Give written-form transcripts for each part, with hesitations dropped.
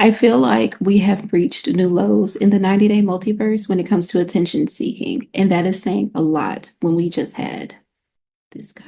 I feel like we have reached new lows in the 90-day multiverse when it comes to attention seeking, and that is saying a lot when we just had this guy.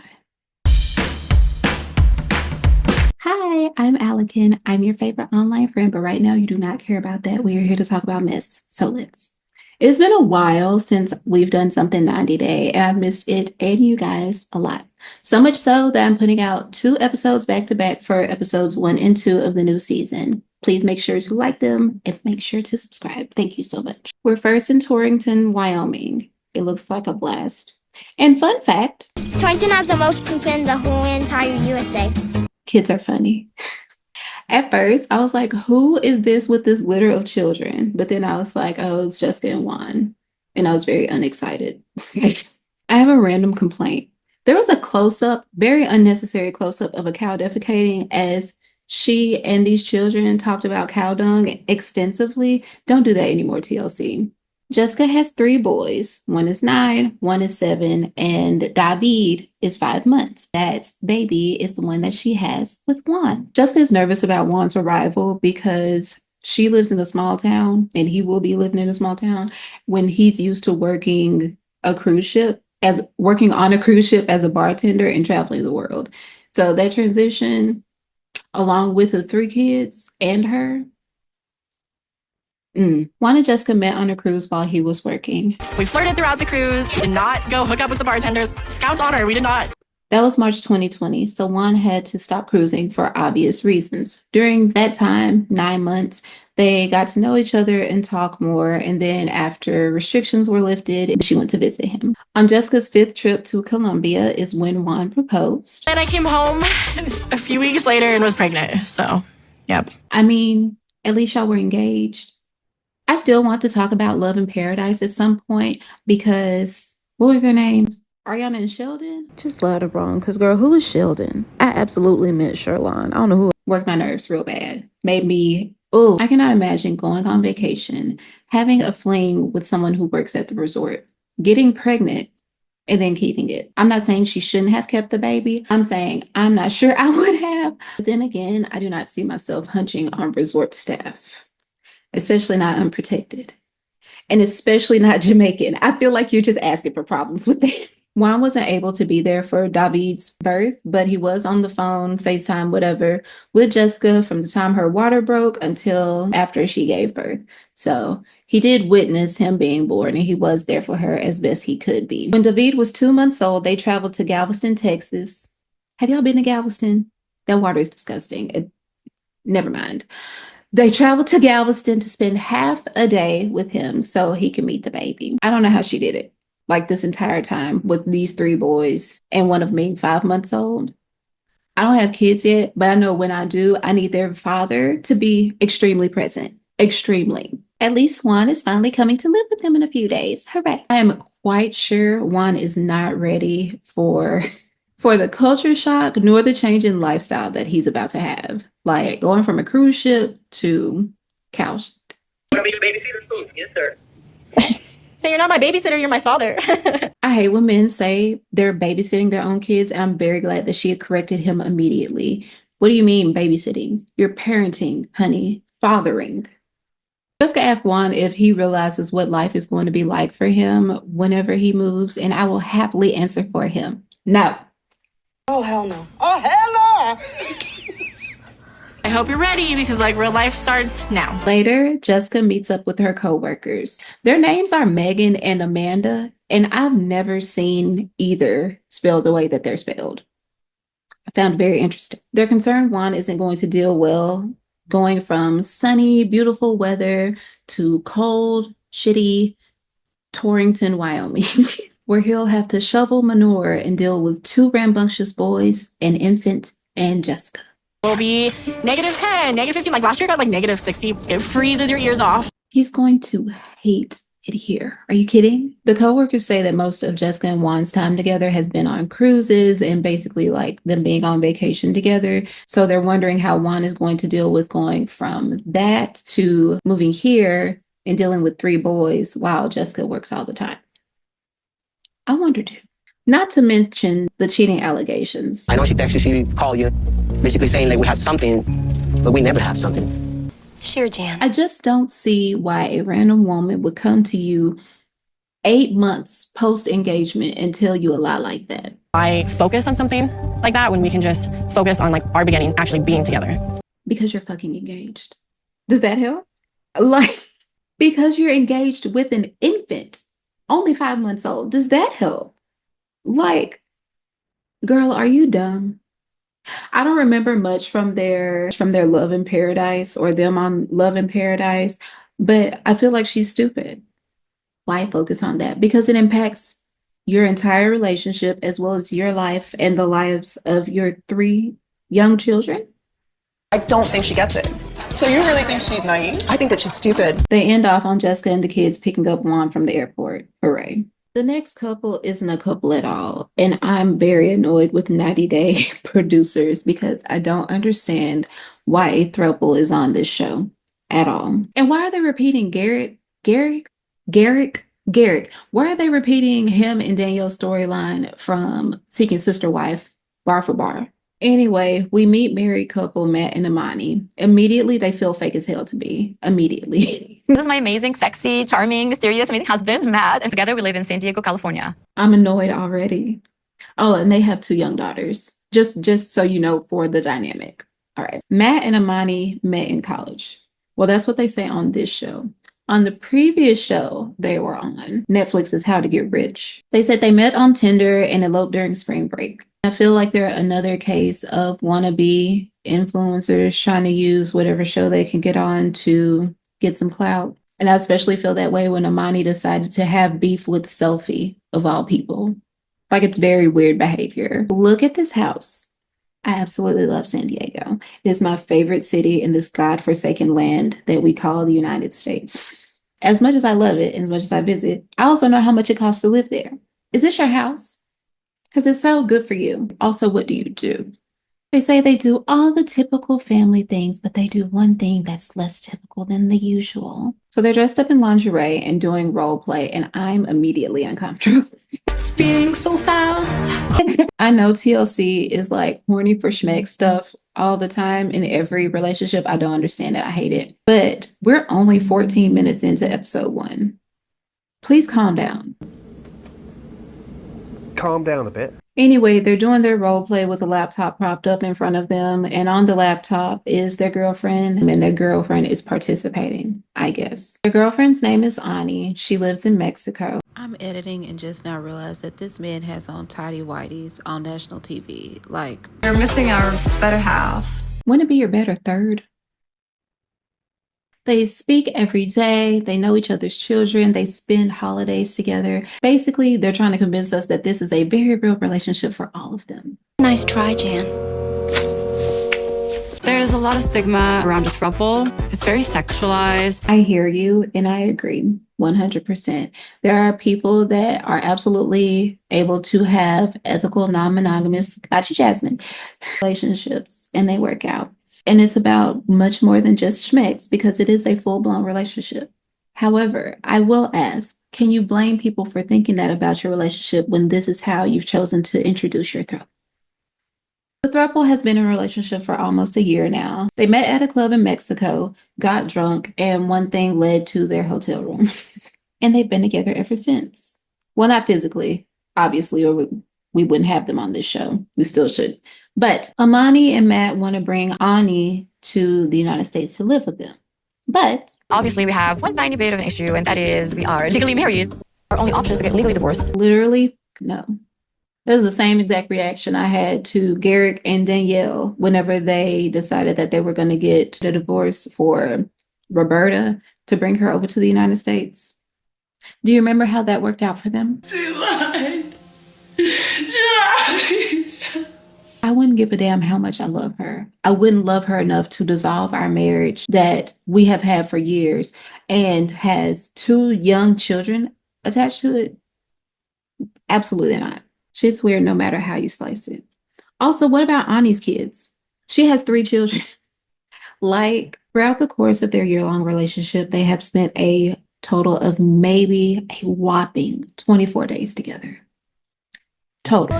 Hi, I'm Alec. I'm your favorite online friend, but right now you do not care about that. We are here to talk about Miss. So let's. It's been a while since we've done something 90 day, and I've missed it and you guys a lot. So much so that I'm putting out 2 episodes back to back for episodes 1 and 2 of the new season. Please make sure to like them and make sure to subscribe. Thank you so much. We're first in Torrington, Wyoming. It looks like a blast. And fun fact, Torrington has the most poop in the whole entire USA. Kids are funny. At first, I was like, who is this with this litter of children? But then I was like, oh, it's Jessica and Juan. And I was very unexcited. I have a random complaint. There was a close-up, very unnecessary close-up of a cow defecating as she and these children talked about cow dung extensively. Don't do that anymore, TLC. Jessica has 3 boys. 1 is 9, 1 is 7, and David is 5 months. That baby is the one that she has with Juan. Jessica is nervous about Juan's arrival because she lives in a small town and he will be living in a small town when he's used to working on a cruise ship as a bartender and traveling the world. So that transition, along with the 3 kids and her, Juan and Jessica met on a cruise while he was working. We flirted throughout the cruise, did not go hook up with the bartender. Scout's honor, we did not. That was March 2020, so Juan had to stop cruising for obvious reasons. During that time, 9 months, they got to know each other and talk more, and then after restrictions were lifted, she went to visit him. On Jessica's 5th trip to Colombia is when Juan proposed. And I came home a few weeks later and was pregnant, so, yep. I mean, at least y'all were engaged. I still want to talk about Love in Paradise at some point because, what was their names? Ariana and Sheldon? Just loud it wrong, because girl, who is Sheldon? I absolutely meant Sherlon. I don't know who. Worked my nerves real bad. Made me, I cannot imagine going on vacation, having a fling with someone who works at the resort, getting pregnant, and then keeping it. I'm not saying she shouldn't have kept the baby. I'm saying I'm not sure I would have. But then again, I do not see myself hunching on resort staff. Especially not unprotected. And especially not Jamaican. I feel like you're just asking for problems with that. Juan wasn't able to be there for David's birth, but he was on the phone, FaceTime, whatever, with Jessica from the time her water broke until after she gave birth. So he did witness him being born, and he was there for her as best he could be. When David was 2 months old, they traveled to Galveston, Texas. Have y'all been to Galveston? That water is disgusting. Never mind. They traveled to Galveston to spend half a day with him so he could meet the baby. I don't know how she did it, like this entire time with these 3 boys and one of them being 5 months old. I don't have kids yet, but I know when I do, I need their father to be extremely present. Extremely. At least Juan is finally coming to live with him in a few days. Hooray. I am quite sure Juan is not ready for the culture shock nor the change in lifestyle that he's about to have. Like going from a cruise ship to couch. I'll be your babysitter soon. Yes, sir. So you're not my babysitter, you're my father. I hate when men say they're babysitting their own kids, and I'm very glad that she had corrected him immediately. What do you mean babysitting? You're parenting, honey. Fathering. Jessica asked Juan if he realizes what life is going to be like for him whenever he moves, and I will happily answer for him. No. Oh, hell no. Oh, hell no! I hope you're ready because real life starts now. Later, Jessica meets up with her coworkers. Their names are Megan and Amanda, and I've never seen either spelled the way that they're spelled. I found it very interesting. They're concerned Juan isn't going to deal well going from sunny, beautiful weather to cold, shitty Torrington, Wyoming, where he'll have to shovel manure and deal with 2 rambunctious boys, an infant, and Jessica. Will be -10, -15. Like last year got -60. It freezes your ears off. He's going to hate it here. Are you kidding? The coworkers say that most of Jessica and Juan's time together has been on cruises and basically them being on vacation together. So they're wondering how Juan is going to deal with going from that to moving here and dealing with 3 boys while Jessica works all the time. I wonder too. Not to mention the cheating allegations. I know she texted, she called you, basically saying we had something, but we never had something. Sure, Jan. I just don't see why a random woman would come to you 8 months post engagement and tell you a lie like that. I focus on something like that when we can just focus on like our beginning actually being together. Because you're fucking engaged. Does that help? Like, because you're engaged with an infant, only 5 months old. Does that help? Like, girl, are you dumb? I don't remember much from their Love in Paradise or them on Love in Paradise, but I feel like she's stupid. Why focus on that? Because it impacts your entire relationship as well as your life and the lives of your 3 young children. I don't think she gets it. So you really think she's naive? I think that she's stupid. They end off on Jessica and the kids picking up Juan from the airport. Hooray. The next couple isn't a couple at all, and I'm very annoyed with 90 Day producers because I don't understand why a throuple is on this show at all. And why are they repeating Garrick? Why are they repeating him and Danielle's storyline from Seeking Sister Wife, bar for bar? Anyway, we meet married couple Matt and Amani. Immediately, they feel fake as hell to me. Immediately. This is my amazing, sexy, charming, mysterious, amazing husband, Matt, and together we live in San Diego, California. I'm annoyed already. Oh, and they have 2 young daughters. Just so you know for the dynamic. All right. Matt and Amani met in college. Well, that's what they say on this show. On the previous show they were on, Netflix's How to Get Rich, they said they met on Tinder and eloped during spring break. I feel like they're another case of wannabe influencers trying to use whatever show they can get on to get some clout. And I especially feel that way when Amani decided to have beef with Selfie, of all people. Like, it's very weird behavior. Look at this house. I absolutely love San Diego. It is my favorite city in this godforsaken land that we call the United States. As much as I love it, and as much as I visit, I also know how much it costs to live there. Is this your house? Because it's so good for you. Also, what do you do? They say they do all the typical family things, but they do one thing that's less typical than the usual. So they're dressed up in lingerie and doing role play, and I'm immediately uncomfortable. Speeding so fast. I know TLC is like horny for schmeck stuff all the time in every relationship. I don't understand it. I hate it. But we're only 14 minutes into episode 1. Please calm down. Calm down a bit. Anyway, they're doing their role play with a laptop propped up in front of them. And on the laptop is their girlfriend. And their girlfriend is participating, I guess. Their girlfriend's name is Ani. She lives in Mexico. I'm editing and just now realized that this man has on tidy whities on national TV. Like, You're missing our better half. wouldn't it be your better third? They speak every day. They know each other's children. They spend holidays together. Basically, they're trying to convince us that this is a very real relationship for all of them. Nice try, Jan. There's a lot of stigma around a throuple. It's very sexualized. I hear you, and I agree 100%. There are people that are absolutely able to have ethical, non-monogamous, gotcha, Jasmine, relationships, and they work out. And it's about much more than just schmecks because it is a full-blown relationship. However, I will ask, can you blame people for thinking that about your relationship when this is how you've chosen to introduce your throuple? The throuple has been in a relationship for almost a year now. They met at a club in Mexico, got drunk, and one thing led to their hotel room. And they've been together ever since. Well, not physically, obviously, or we wouldn't have them on this show. We still should. But Amani and Matt want to bring Ani to the United States to live with them. But Obviously, we have one tiny bit of an issue, and that is we are legally married. Our only option is to get legally divorced. literally, no. That was the same exact reaction I had to Garrick and Danielle whenever they decided that they were going to get a divorce for Roberta to bring her over to the United States. Do you remember how that worked out for them? She lied. She lied. I wouldn't give a damn how much I love her. I wouldn't love her enough to dissolve our marriage that we have had for years and has 2 young children attached to it. Absolutely not. Shit's weird no matter how you slice it. Also, what about Ani's kids? She has 3 children. Like, throughout the course of their year-long relationship, they have spent a total of maybe a whopping 24 days together. Total.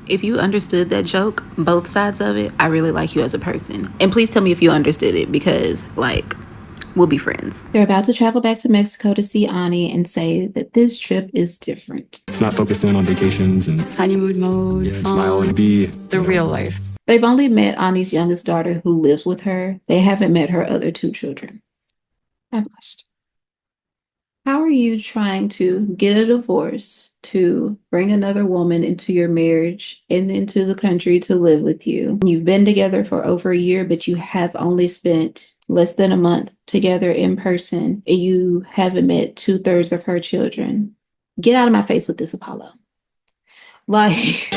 If you understood that joke, both sides of it, I really like you as a person. And please tell me if you understood it, because, like, we'll be friends. They're about to travel back to Mexico to see Ani and say that this trip is different. It's not focused in on vacations and Honeymoon mode. and smile and be The real life. They've only met Ani's youngest daughter who lives with her. They haven't met her other 2 children. I blushed. How are you trying to get a divorce, to bring another woman into your marriage and into the country to live with you? You've been together for over a year, but you have only spent less than a month together in person, and you haven't met 2/3 of her children. Get out of my face with this, Apollo. Like...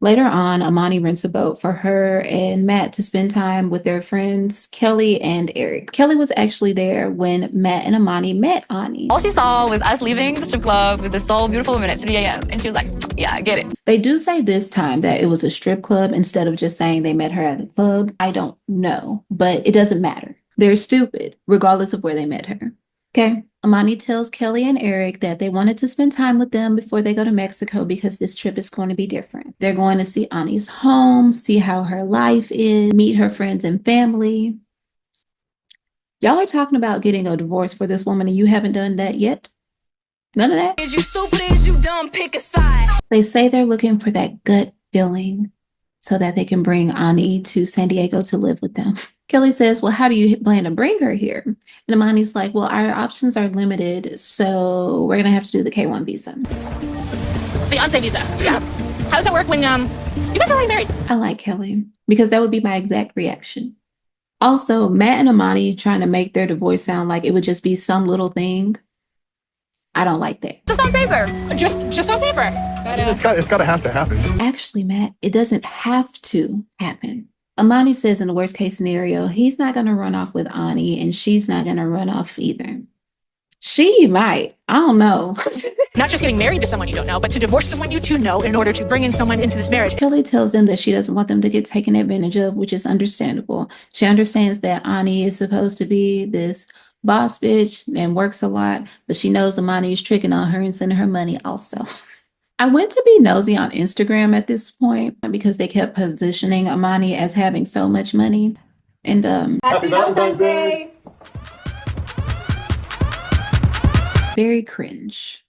Later on, Amani rents a boat for her and Matt to spend time with their friends, Kelly and Eric. Kelly was actually there when Matt and Amani met Ani. All she saw was us leaving the strip club with this so beautiful woman at 3 a.m. And she was like, yeah, I get it. They do say this time that it was a strip club instead of just saying they met her at the club. I don't know, but it doesn't matter. They're stupid, regardless of where they met her. Okay. Amani tells Kelly and Eric that they wanted to spend time with them before they go to Mexico because this trip is going to be different. They're going to see Ani's home, see how her life is, meet her friends and family. Y'all are talking about getting a divorce for this woman and you haven't done that yet? None of that? Is you stupid? Is you dumb? Pick a side. They say they're looking for that gut feeling so that they can bring Ani to San Diego to live with them. Kelly says, well, how do you plan to bring her here? And Amani's like, well, our options are limited, so we're going to have to do the K-1 visa. Fiance visa. Yeah. How does that work when you guys are already married? I like Kelly because that would be my exact reaction. Also, Matt and Amani trying to make their divorce sound like it would just be some little thing. I don't like that. Just on paper. Just on paper. it's got to have to happen. Actually, Matt, it doesn't have to happen. Amani says in the worst case scenario, he's not going to run off with Ani and she's not going to run off either. She might. I don't know. Not just getting married to someone you don't know, but to divorce someone you do know in order to bring in someone into this marriage. Kelly tells them that she doesn't want them to get taken advantage of, which is understandable. She understands that Ani is supposed to be this boss bitch and works a lot, but she knows Amani is tricking on her and sending her money also. I went to be nosy on Instagram at this point because they kept positioning Amani as having so much money. And Happy Valentine's Day! Very cringe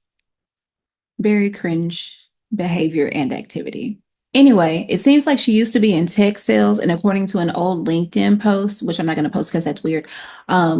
behavior and activity. Anyway, it seems like she used to be in tech sales, and according to an old LinkedIn post, which I'm not going to post because that's weird,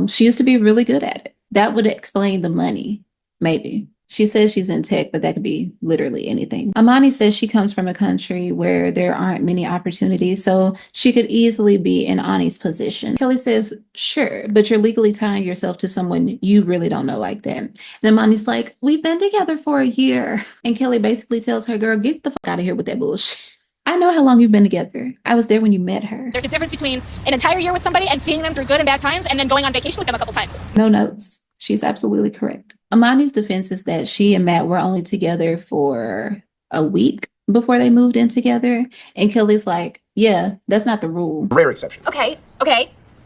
she used to be really good at it. That would explain the money, maybe. She says she's in tech, but that could be literally anything. Amani says she comes from a country where there aren't many opportunities, so she could easily be in Ani's position. Kelly says, sure, but you're legally tying yourself to someone you really don't know like that. And Amani's like, we've been together for a year. And Kelly basically tells her, girl, get the fuck out of here with that bullshit. I know how long you've been together. I was there when you met her. There's a difference between an entire year with somebody and seeing them through good and bad times and then going on vacation with them a couple times. No notes. She's absolutely correct. Amani's defense is that she and Matt were only together for a week before they moved in together. And Kelly's like, yeah, that's not the rule. Rare exception. Okay.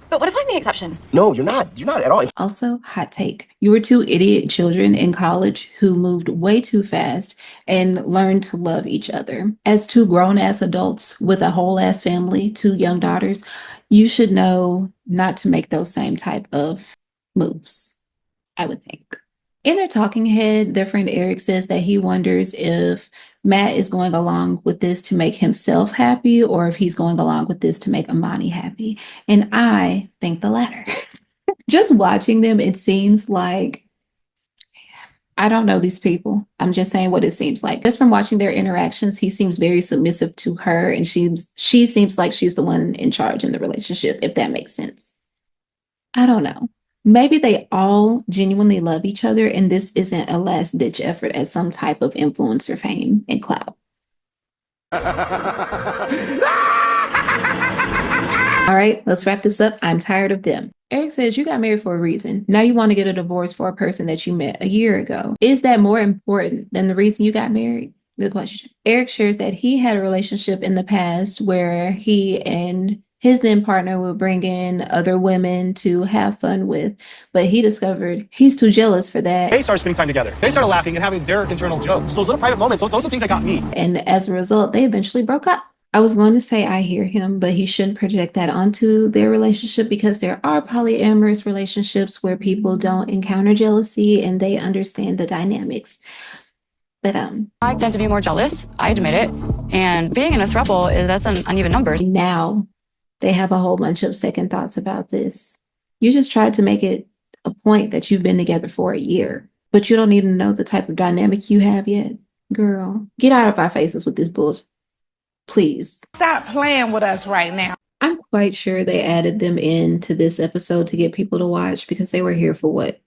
But what if I'm the exception? No, you're not. You're not at all. Also, hot take. You were 2 idiot children in college who moved way too fast and learned to love each other. As 2 grown-ass adults with a whole-ass family, 2 young daughters, you should know not to make those same type of moves, I would think. In their talking head, their friend Eric says that he wonders if Matt is going along with this to make himself happy or if he's going along with this to make Amani happy. And I think the latter. Just watching them, it seems like, I don't know these people. I'm just saying what it seems like. Just from watching their interactions, he seems very submissive to her and she seems like she's the one in charge in the relationship, if that makes sense. I don't know. Maybe they all genuinely love each other and this isn't a last-ditch effort at some type of influencer fame and clout. All right, let's wrap this up. I'm tired of them. Eric says you got married for a reason. Now you want to get a divorce for a person that you met a year ago. Is that more important than the reason you got married? Good question. Eric shares that he had a relationship in the past where he and his then partner would bring in other women to have fun with, but he discovered he's too jealous for that. They started spending time together. They started laughing and having their internal jokes. Those little private moments, those are things that got me. And as a result, they eventually broke up. I was going to say I hear him, but he shouldn't project that onto their relationship because there are polyamorous relationships where people don't encounter jealousy and they understand the dynamics. But I tend to be more jealous. I admit it. And being in a throuple that's an uneven numbers. Now they have a whole bunch of second thoughts about this. You just tried to make it a point that you've been together for a year, but you don't even know the type of dynamic you have yet. Girl, get out of our faces with this bullshit. Please. Stop playing with us right now. I'm quite sure they added them into this episode to get people to watch because they were here for what?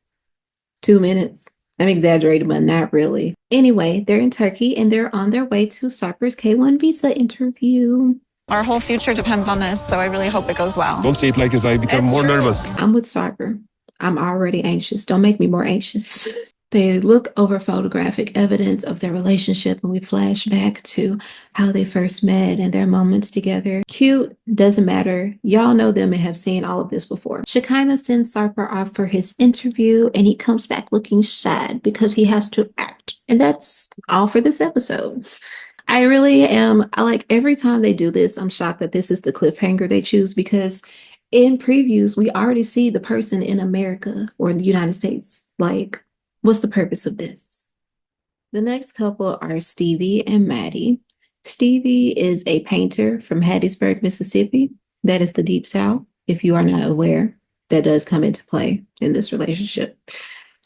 2 minutes? I'm exaggerating, but not really. Anyway, they're in Turkey and they're on their way to Sarper's K1 visa interview. Our whole future depends on this, so I really hope it goes well. Don't say it like this. I become more nervous. I'm with Sarper. I'm already anxious. Don't make me more anxious. They look over photographic evidence of their relationship and we flash back to how they first met and their moments together. Cute, doesn't matter. Y'all know them and have seen all of this before. Shekinah sends Sarper off for his interview and he comes back looking sad because he has to act. And that's all for this episode. I really am, every time they do this, I'm shocked that this is the cliffhanger they choose because in previews, we already see the person in America or in the United States. What's the purpose of this? The next couple are Stevi and Mahdi. Stevi is a painter from Hattiesburg, Mississippi. That is the Deep South. If you are not aware, that does come into play in this relationship.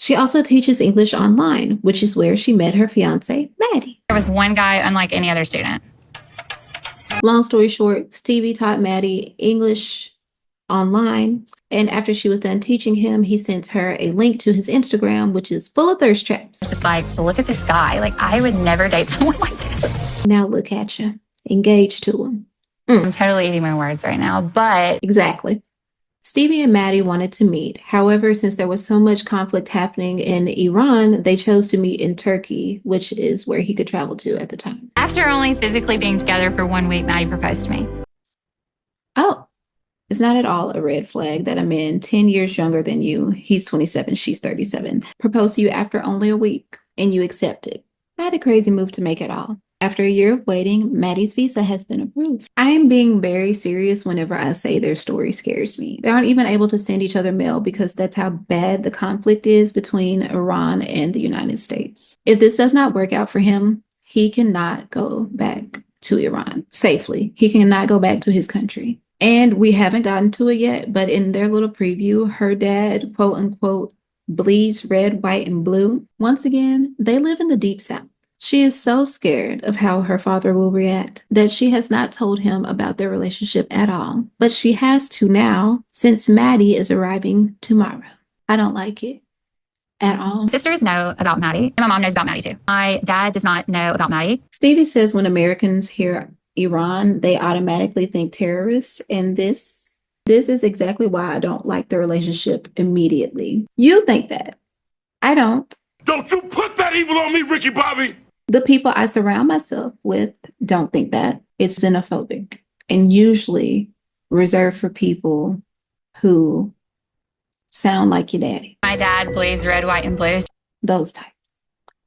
She also teaches English online, which is where she met her fiance, Mahdi. There was one guy unlike any other student. Long story short, Stevi taught Mahdi English online. And after she was done teaching him, he sent her a link to his Instagram, which is full of thirst traps. It's just look at this guy. I would never date someone like this. Now look at you, engaged to him. I'm totally eating my words right now, but... Exactly. Stevi and Mahdi wanted to meet. However, since there was so much conflict happening in Iran, they chose to meet in Turkey, which is where he could travel to at the time. After only physically being together for 1 week, Mahdi proposed to me. Oh. It's not at all a red flag that a man 10 years younger than you, he's 27, she's 37, proposed to you after only a week and you accepted. Not a crazy move to make at all. After a year of waiting, Maddie's visa has been approved. I am being very serious whenever I say their story scares me. They aren't even able to send each other mail because that's how bad the conflict is between Iran and the United States. If this does not work out for him, he cannot go back to Iran safely. He cannot go back to his country. And we haven't gotten to it yet, but in their little preview, her dad, quote unquote, bleeds red, white, and blue. Once again, they live in the Deep South. She is so scared of how her father will react that she has not told him about their relationship at all. But she has to now, since Mahdi is arriving tomorrow. I don't like it at all. Sisters know about Mahdi, and my mom knows about Mahdi too. My dad does not know about Mahdi. Stevi says when Americans hear Iran, they automatically think terrorists, and this is exactly why I don't like the relationship immediately. You think that. I don't. Don't you put that evil on me, Ricky Bobby! The people I surround myself with don't think that. It's xenophobic and usually reserved for people who sound like your daddy. My dad bleeds red, white, and blue. Those types.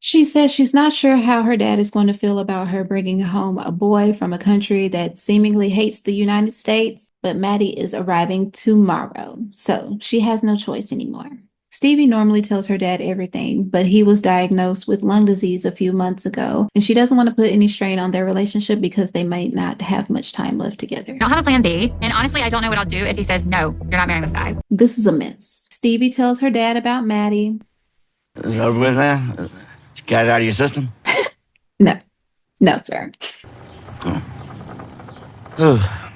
She says she's not sure how her dad is going to feel about her bringing home a boy from a country that seemingly hates the United States, but Mahdi is arriving tomorrow, so she has no choice anymore. Stevi normally tells her dad everything, but he was diagnosed with lung disease a few months ago, and she doesn't want to put any strain on their relationship because they might not have much time left together. I don't have a plan B, and honestly, I don't know what I'll do if he says, no, you're not marrying this guy. This is a mess. Stevi tells her dad about Mahdi. Is it over with, man? You got it out of your system? No, sir.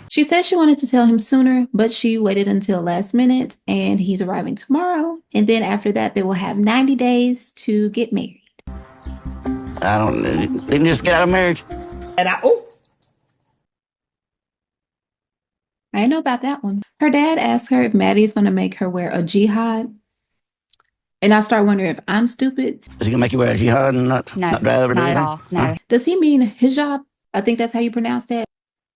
She said she wanted to tell him sooner, but she waited until last minute, and he's arriving tomorrow. And then after that, they will have 90 days to get married. They can just get out of marriage. And I know about that one. Her dad asked her if Maddie's going to make her wear a jihad. And I start wondering if I'm stupid. Is he gonna make you wear a jihad and not drive over not at all. No. Huh? Does he mean hijab? I think that's how you pronounce that.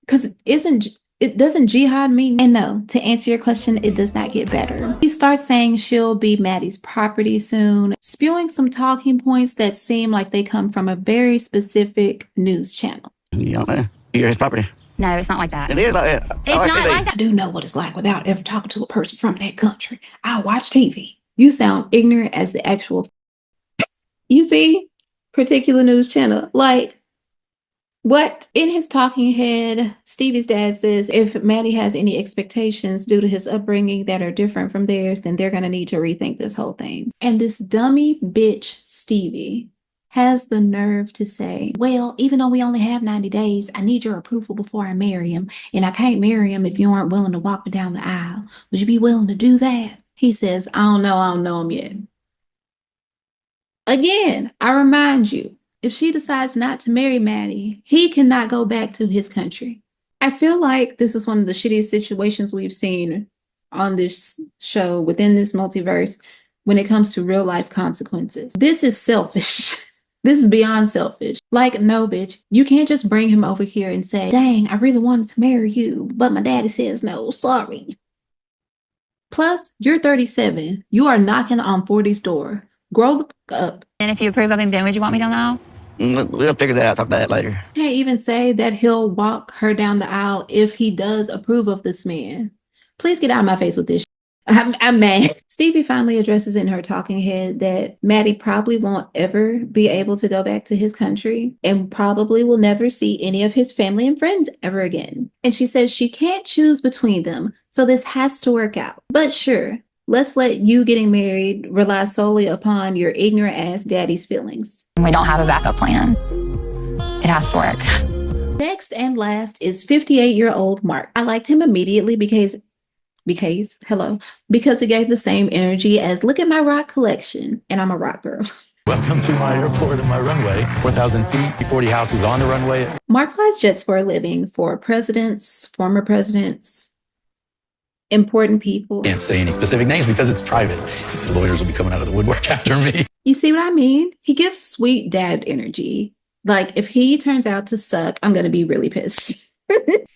Because doesn't jihad mean? And no, to answer your question, it does not get better. He starts saying she'll be Maddie's property soon, spewing some talking points that seem like they come from a very specific news channel. You don't know. You're his property. No, it's not like that. It is like that. It's not like that. I do know what it's like without ever talking to a person from that country. I watch TV. You sound ignorant as the actual. You see, particular news channel, like. What? In his talking head, Stevie's dad says if Maddie has any expectations due to his upbringing that are different from theirs, then they're going to need to rethink this whole thing. And this dummy bitch, Stevie, has the nerve to say, well, even though we only have 90 days, I need your approval before I marry him. And I can't marry him if you aren't willing to walk me down the aisle. Would you be willing to do that? He says, I don't know him yet. Again, I remind you, if she decides not to marry Maddie, he cannot go back to his country. I feel like this is one of the shittiest situations we've seen on this show within this multiverse when it comes to real life consequences. This is selfish. This is beyond selfish. Like, no, bitch, you can't just bring him over here and say, dang, I really wanted to marry you, but my daddy says no, sorry. Plus, you're 37. You are knocking on 40's door. Grow the fuck up. And if you approve of him, then would you want me down the aisle? We'll figure that out. Talk about that later. Can't even say that he'll walk her down the aisle if he does approve of this man. Please get out of my face with this. I'm mad. Stevie finally addresses in her talking head that Maddie probably won't ever be able to go back to his country and probably will never see any of his family and friends ever again. And she says she can't choose between them, so this has to work out. But sure, let's let you getting married rely solely upon your ignorant ass daddy's feelings. We don't have a backup plan. It has to work. Next and last is 58-year-old Mark. I liked him immediately because he gave the same energy as look at my rock collection, and I'm a rock girl. Welcome to my airport and my runway. 4,000 feet, 40 houses on the runway. Mark flies jets for a living for presidents, former presidents, important people. Can't say any specific names because it's private. The lawyers will be coming out of the woodwork after me. You see what I mean? He gives sweet dad energy. Like, if he turns out to suck, I'm going to be really pissed.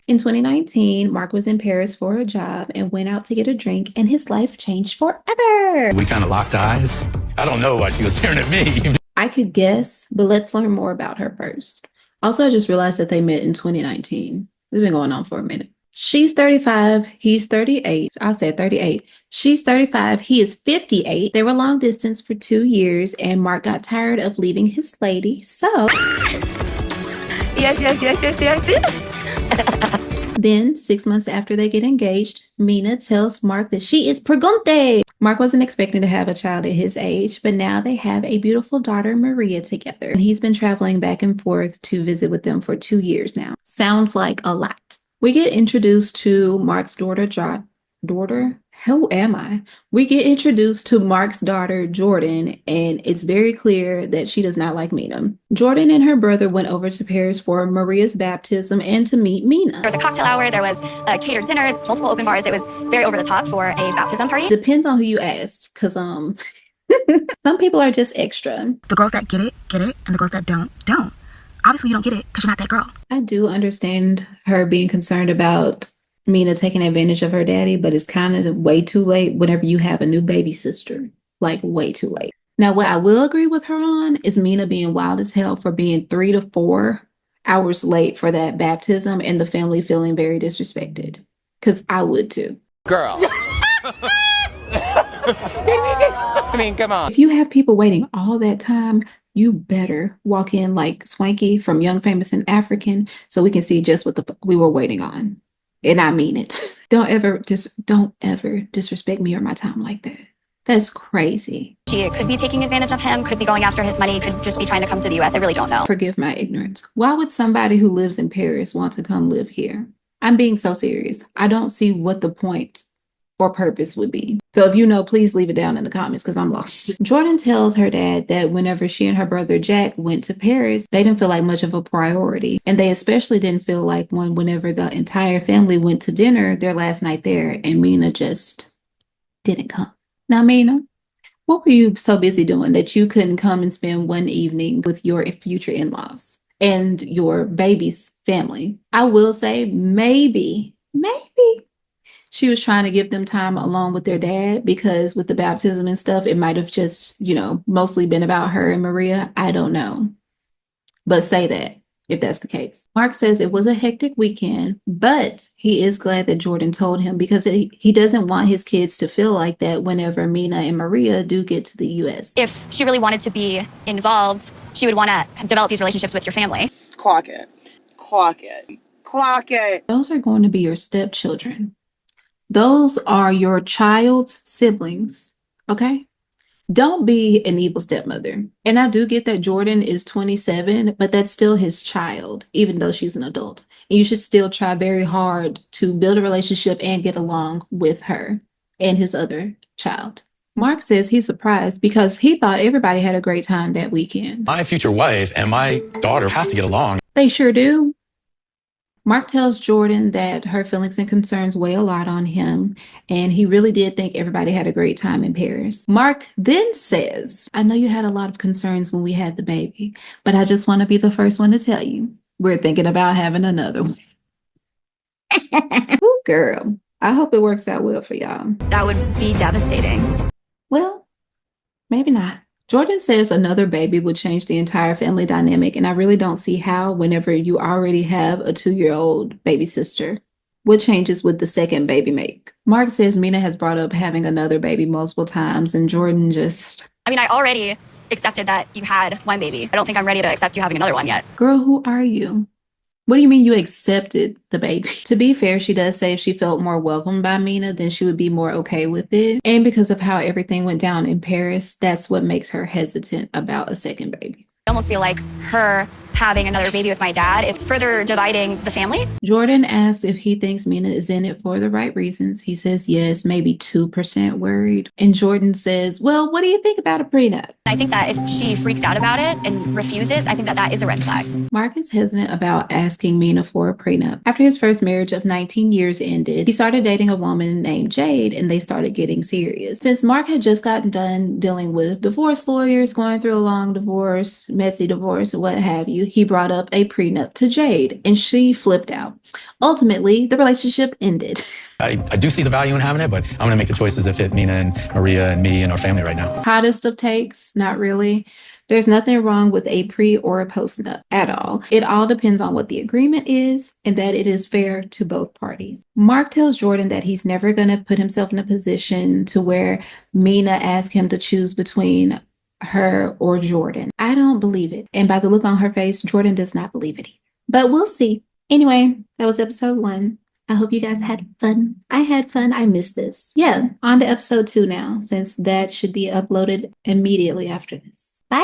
In 2019, Mark was in Paris for a job and went out to get a drink, and his life changed forever. We kind of locked eyes. I don't know why she was staring at me. I could guess, but let's learn more about her first. Also, I just realized that they met in 2019. It's been going on for a minute. She's 35, he's 38. I said 38. She's 35, he is 58. They were long distance for 2 years, and Mark got tired of leaving his lady, so... Yes. Then, 6 months after they get engaged, Mina tells Mark that she is pregnant. Mark wasn't expecting to have a child at his age, but now they have a beautiful daughter, Maria, together. And he's been traveling back and forth to visit with them for 2 years now. Sounds like a lot. We get introduced to Mark's daughter, Who am I? We get introduced to Mark's daughter, Jordan, and it's very clear that she does not like Mina. Jordan and her brother went over to Paris for Maria's baptism and to meet Mina. There was a cocktail hour, there was a catered dinner, multiple open bars. It was very over the top for a baptism party. Depends on who you ask, because some people are just extra. The girls that get it, and the girls that don't. Obviously, you don't get it because you're not that girl. I do understand her being concerned about Mina taking advantage of her daddy, but it's kind of way too late whenever you have a new baby sister. Like, way too late. Now, what I will agree with her on is Mina being wild as hell for being 3 to 4 hours late for that baptism and the family feeling very disrespected. Because I would too. Girl. I mean, come on. If you have people waiting all that time, you better walk in like Swanky from Young, Famous, and African so we can see just what the fuck we were waiting on. And I mean it. Don't ever disrespect me or my time like that. That's crazy. She could be taking advantage of him, could be going after his money, could just be trying to come to the US. I really don't know. Forgive my ignorance. Why would somebody who lives in Paris want to come live here? I'm being so serious. I don't see what the point or purpose would be. So if you know, please leave it down in the comments because I'm lost. Jordan tells her dad that whenever she and her brother Jack went to Paris, they didn't feel like much of a priority. And they especially didn't feel like one whenever the entire family went to dinner their last night there and Mina just didn't come. Now, Mina, What were you so busy doing that you couldn't come and spend one evening with your future in-laws and your baby's family? I will say maybe she was trying to give them time alone with their dad, because with the baptism and stuff, it might have just, mostly been about her and Maria. I don't know. But say that if that's the case. Mark says it was a hectic weekend, but he is glad that Jordan told him, because he doesn't want his kids to feel like that whenever Mina and Maria do get to the U.S. If she really wanted to be involved, she would want to develop these relationships with your family. Clock it. Clock it. Clock it. Those are going to be your stepchildren. Those are your child's siblings, okay? Don't be an evil stepmother. And I do get that Jordan is 27, but that's still his child, even though she's an adult. And you should still try very hard to build a relationship and get along with her and his other child. Mark says he's surprised because he thought everybody had a great time that weekend. My future wife and my daughter have to get along. They sure do. Mark tells Jordan that her feelings and concerns weigh a lot on him, and he really did think everybody had a great time in Paris. Mark then says, I know you had a lot of concerns when we had the baby, but I just want to be the first one to tell you, we're thinking about having another one. Ooh, girl, I hope it works out well for y'all. That would be devastating. Well, maybe not. Jordan says another baby would change the entire family dynamic, and I really don't see how whenever you already have a 2-year-old baby sister. What changes would the second baby make? Mark says Mina has brought up having another baby multiple times, and Jordan just... I already accepted that you had one baby. I don't think I'm ready to accept you having another one yet. Girl, who are you? What do you mean you accepted the baby? To be fair, she does say if she felt more welcomed by Mina, then she would be more okay with it. And because of how everything went down in Paris, that's what makes her hesitant about a second baby. I almost feel like her having another baby with my dad is further dividing the family. Jordan asks if he thinks Mina is in it for the right reasons. He says yes, maybe 2% worried. And Jordan says, well, what do you think about a prenup? I think that if she freaks out about it and refuses, I think that that is a red flag. Mark is hesitant about asking Mina for a prenup. After his first marriage of 19 years ended, he started dating a woman named Jade, and they started getting serious. Since Mark had just gotten done dealing with divorce lawyers, going through a long divorce, messy divorce, what have you, he brought up a prenup to Jade, and she flipped out. Ultimately, the relationship ended. I do see the value in having it, but I'm going to make the choices that fit Mina and Maria and me and our family right now. Hottest of takes? Not really. There's nothing wrong with a pre or a post-nup at all. It all depends on what the agreement is and that it is fair to both parties. Mark tells Jordan that he's never going to put himself in a position to where Mina asks him to choose between her or Jordan. I don't believe it. And by the look on her face, Jordan does not believe it either. But we'll see. Anyway, that was episode 1. I hope you guys had fun. I had fun. I missed this. Yeah, on to episode 2 now, since that should be uploaded immediately after this. Bye.